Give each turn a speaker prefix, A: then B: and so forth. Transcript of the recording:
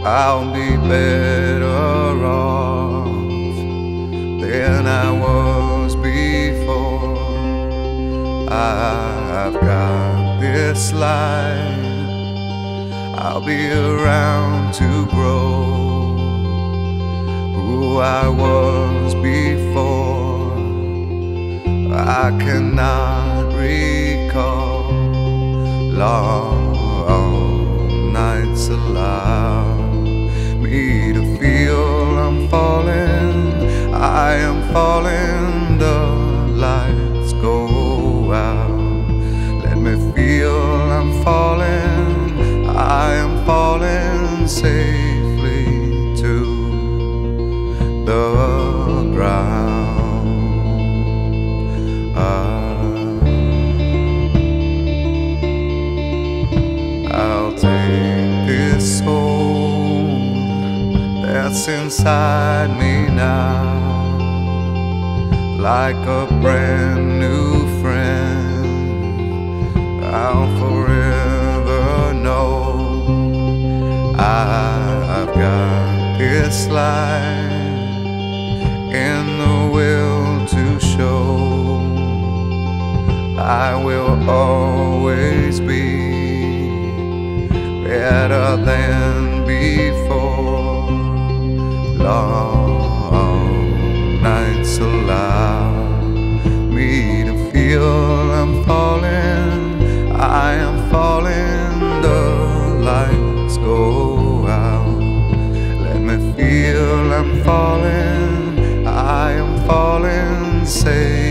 A: I'll be better off than I was before. I've got this life, I'll be around to grow who I was before. I cannot recall long nights allow me to feel I'm falling. I am falling, the lights go out. Let me feel I'm falling. I am falling safely to the ground. I'll take this soul that's inside me now, like a brand new friend. I'll forever know I've got this life in the will to show. I will always be better than before. Long nights allow me to feel I'm falling. I am falling, the lights go out. Let me feel I'm falling. I am falling, say